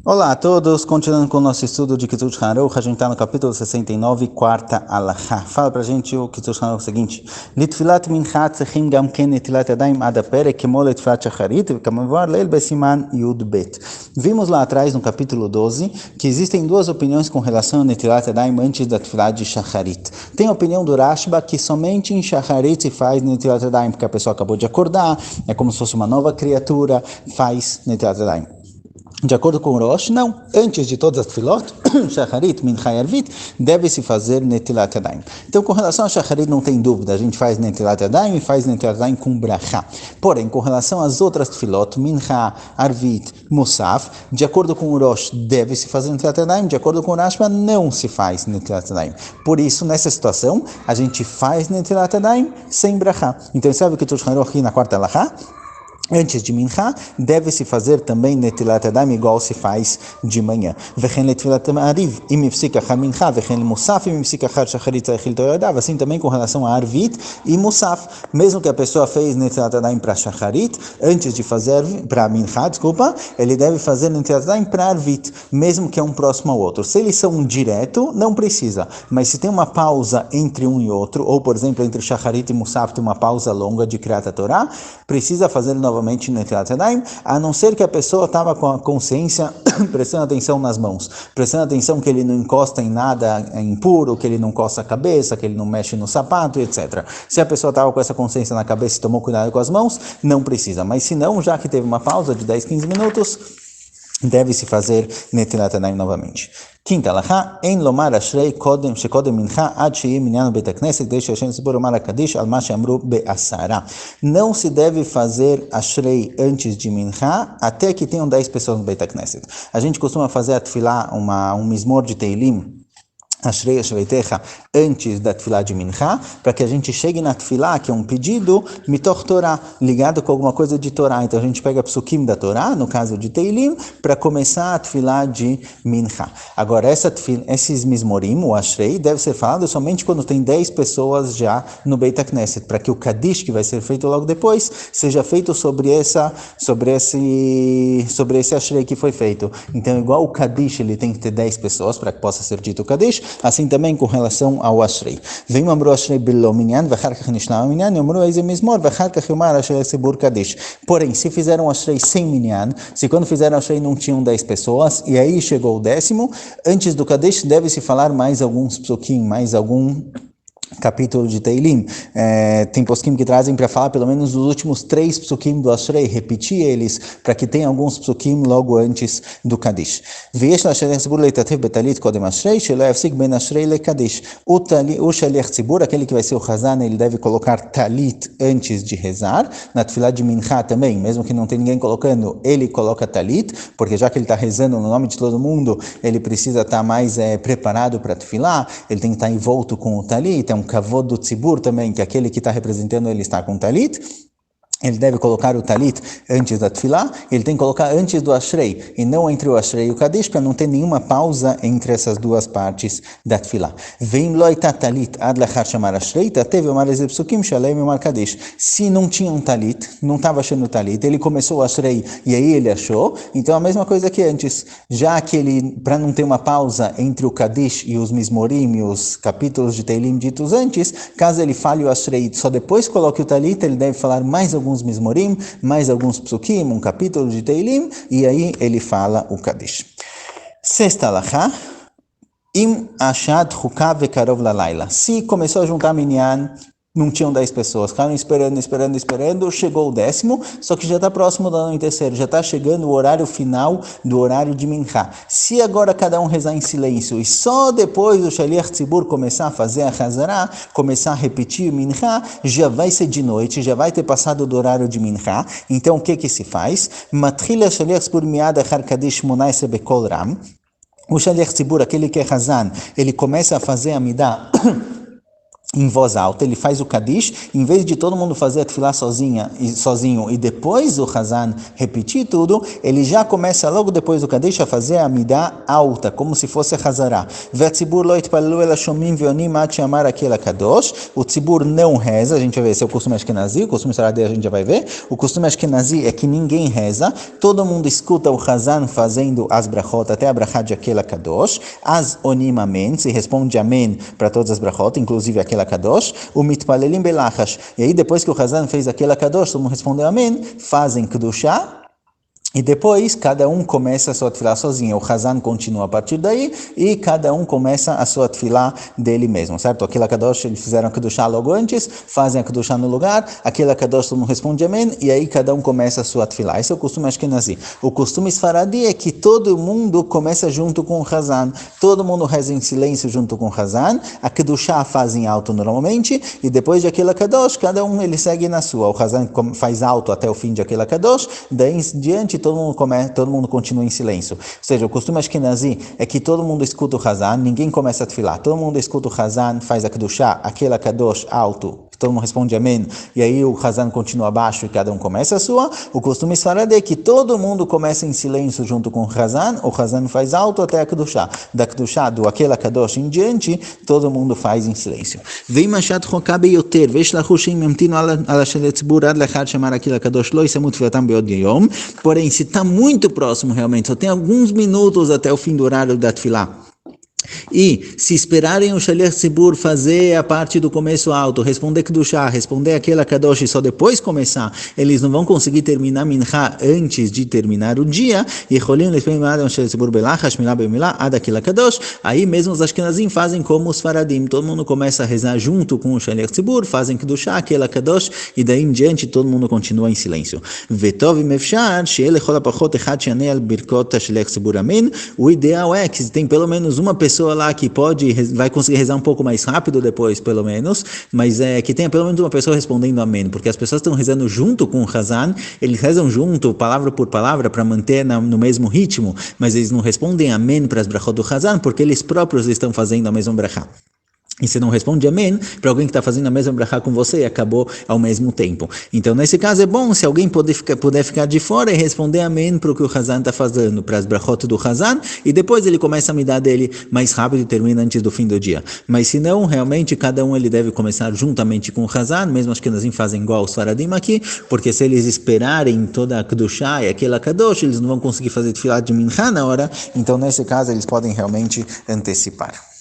Olá a todos, continuando com o nosso estudo de Kitzur Haruch, a gente está no capítulo 69, quarta alahá. Fala pra gente o Kitzur Haruch seguinte: Litfilat mincha tzechim gam ken netilat yadayim ad haperek kemo litfilat shacharit v'kamavar leil besiman yud bet. Vimos lá atrás no capítulo 12 que existem duas opiniões com relação a netilat yadayim antes da tfilat de shacharit. Tem a opinião do Rashba que somente em shacharit se faz netilat yadayim porque a pessoa acabou de acordar, é como se fosse uma nova criatura, faz netilat yadayim. De acordo com o Rosh, não. Antes de todas as tefilot, shacharit, mincha e arvit, deve-se fazer netilat yadayim. Então, com relação a shacharit, não tem dúvida. A gente faz netilat yadayim e faz netilat yadayim com brachá. Porém, com relação às outras tefilot, mincha, arvit, musaf, de acordo com o Rosh, deve-se fazer netilat yadayim. De acordo com o Rashba, não se faz netilat yadayim. Por isso, nessa situação, a gente faz netilat yadayim sem brachá. Então, sabe o que tu falou aqui na quarta alahá? Antes de mincha, deve-se fazer também netilat yadayim igual se faz de manhã. V'chen letfilat ma'ariv, im yifsik achar mincha, v'chen musaf, im yifsik achar shacharit tzarich lito yadav. Assim também com relação a arvit e musaf. Mesmo que a pessoa fez netilat yadayim para shacharit, antes de fazer para mincha, ele deve fazer netilat yadayim para arvit, mesmo que é um próximo ao outro. Se eles são direto, não precisa. Mas se tem uma pausa entre um e outro, ou por exemplo, entre shacharit e musaf tem uma pausa longa de Kriyat Torah, precisa fazer novamente netilat yadayim, a não ser que a pessoa estava com a consciência prestando atenção nas mãos, prestando atenção que ele não encosta em nada impuro, que ele não coça a cabeça, que ele não mexe no sapato, etc. Se a pessoa estava com essa consciência na cabeça e tomou cuidado com as mãos, não precisa. Mas se não, já que teve uma pausa de 10, 15 minutos, deve-se fazer netilat yadayim novamente. Quinta alahá, en lomar ashrei kodem shekodem mincha ad sheyeh minyan beit hakneset kdei she'Hashem tzibur lomar hakadosh al ma she'amru be'asara. Não se deve fazer ashrei antes de mincha até que tenham 10 pessoas no beit hakneset. A gente costuma fazer a tefilá, um mismor de teilim, Ashrei Ashreitecha, antes da tefilá de mincha, para que a gente chegue na tefilá, que é um pedido, mitoch Torah, ligado com alguma coisa de Torá. Então a gente pega psukim da Torá, no caso de Teilim, para começar a tefilá de mincha. Agora, esses mismorim, o Ashrei, deve ser falado somente quando tem 10 pessoas já no Beit HaKnesset, para que o Kadish, que vai ser feito logo depois, seja feito sobre esse Ashrei que foi feito. Então, igual o Kadish, ele tem que ter 10 pessoas para que possa ser dito o Kadish, assim também com relação ao Ashrei. Vem amru Ashrei bilo minyan, v'achar kach nishna minyan, amru eize mizmor, v'achar kach yomar Ashrei tzibur Kadish. Porém, se fizeram Ashrei sem minyan, se quando fizeram Ashrei não tinham 10 pessoas, e aí chegou o 10º, antes do Kadish deve-se falar mais alguns psukim, mais algum capítulo de Teilim. Tem poskim que trazem para falar pelo menos os últimos 3 psukim do Ashrei, repetir eles, para que tenha alguns psukim logo antes do Kadish. V'yesh l'Ashrei tzibur leitatev betalit kodem Ashrei, shelo yafsik ben Ashrei lekadish. O shaliach tzibur, aquele que vai ser o Hazan, ele deve colocar talit antes de rezar. Na tefilá de mincha também, mesmo que não tenha ninguém colocando, ele coloca talit, porque já que ele está rezando no nome de todo mundo, ele precisa estar mais preparado para a tefilá, ele tem que estar envolto com o talit. É um kavod do tzibur também, que aquele que está representando ele está com talit. Ele deve colocar o talit antes da tefilá, ele tem que colocar antes do ashrei, e não entre o ashrei e o kadish, para não ter nenhuma pausa entre essas duas partes da tefilá. Vem loita talit ad lachar chamar ashrei, teve o marezer psukim shalem e kadish. Se não tinha um talit, não estava achando o talit, ele começou o ashrei e aí ele achou, então a mesma coisa que antes, já que ele, para não ter uma pausa entre o kadish e os mismorim e os capítulos de Teilim ditos antes, caso ele fale o ashrei só depois coloque o talit, ele deve falar mais alguns mismorim, mais alguns psukim, um capítulo de Teilim, e aí ele fala o Kadish. Sexta alahá, im ashad chukav vekarov lalayla. Se começou a juntar minyan, não tinham 10 pessoas, ficaram esperando, chegou o 10º, só que já está próximo do anoitecer, já está chegando o horário final do horário de mincha. Se agora cada um rezar em silêncio e só depois o shaliach tzibur começar a fazer a hazará, começar a repetir mincha, já vai ser de noite, já vai ter passado do horário de mincha. Então o que se faz? Matchila shaliach tzibur miad achar kadish monaise bekol ram. O shaliach tzibur, aquele que é hazan, ele começa a fazer a midá em voz alta, ele faz o Kadish, em vez de todo mundo fazer a tefilá sozinho e depois o Hazan repetir tudo, ele já começa logo depois do Kadish a fazer a Midá alta, como se fosse Hazará. O tzibur não reza, a gente vai ver, esse é o costume Ashkenazi, o costume Saradi a gente já vai ver, o costume Ashkenazi é que ninguém reza, todo mundo escuta o Hazan fazendo as brachot, até a brachá de aquela Kadosh, as onim amém, se responde amém para todas as brachot, inclusive aquela Kadosh, o mitpalelim belachash. E aí depois que o Hazan fez aquela Kadosh, todo mundo respondeu amém, fazem Kedushá, e depois, cada um começa a sua tefilá sozinho. O Hazan continua a partir daí e cada um começa a sua tefilá dele mesmo, certo? Aquela Kadosh, eles fizeram a Kedushá logo antes, fazem a Kedushá no lugar, aquela Kadosh, todo mundo responde amém, e aí cada um começa a sua tefilá. Esse é o costume Ashkenazi. O costume Sfaradi é que todo mundo começa junto com o Hazan, todo mundo reza em silêncio junto com o Hazan, a Kedushá fazem alto normalmente, e depois de aquela Kadosh, cada um ele segue na sua. O Hazan faz alto até o fim de aquela Kadosh, daí em diante todo mundo continua em silêncio. Ou seja, o costume Ashkenazi é que todo mundo escuta o Hazan, ninguém começa a tefilá, todo mundo escuta o Hazan, faz a Kedushá, aquela Kadosh alto, todo mundo responde amém, e aí o Hazan continua abaixo e cada um começa a sua. O costume Sfaradi é que todo mundo começa em silêncio junto com o Hazan faz alto até a Kedushá. Da Kedushá, do aquela Kadosh em diante, todo mundo faz em silêncio. Vem Mashat Chokabe Yoter, Veshlachu Shem Memtino ala Sheletzbur ad lechar chamar aquela Kadosh lo yisamu tfilatam beod yom. Porém, se está muito próximo realmente, só tem alguns minutos até o fim do horário da tefilá, e se esperarem o Shaliach Tzibur fazer a parte do começo alto, responder Kedushá, responder aquela Kadosh e só depois começar, eles não vão conseguir terminar Minha antes de terminar o dia, e aí mesmo os Ashkenazim fazem como os Faradim, todo mundo começa a rezar junto com o Shaliach Tzibur, fazem Kedushá, aquela Kadosh, e daí em diante todo mundo continua em silêncio. O ideal é que tem pelo menos uma pessoa lá que vai conseguir rezar um pouco mais rápido depois, pelo menos, mas que tenha pelo menos uma pessoa respondendo amém, porque as pessoas estão rezando junto com o Hazan, eles rezam junto, palavra por palavra, para manter no mesmo ritmo, mas eles não respondem amém para as brachot do Hazan, porque eles próprios estão fazendo a mesma brachá. E você não responde amém para alguém que está fazendo a mesma brachá com você e acabou ao mesmo tempo. Então, nesse caso, é bom se alguém puder ficar de fora e responder amém para o que o Hazan está fazendo, para as brachot do Hazan, e depois ele começa a me dar dele mais rápido e termina antes do fim do dia. Mas se não, realmente, cada um ele deve começar juntamente com o Hazan, mesmo as Ashkenazim fazem igual os Faradim aqui, porque se eles esperarem toda a Kedushá e aquela Kadosh, eles não vão conseguir fazer tefilá de Mincha na hora, então, nesse caso, eles podem realmente antecipar.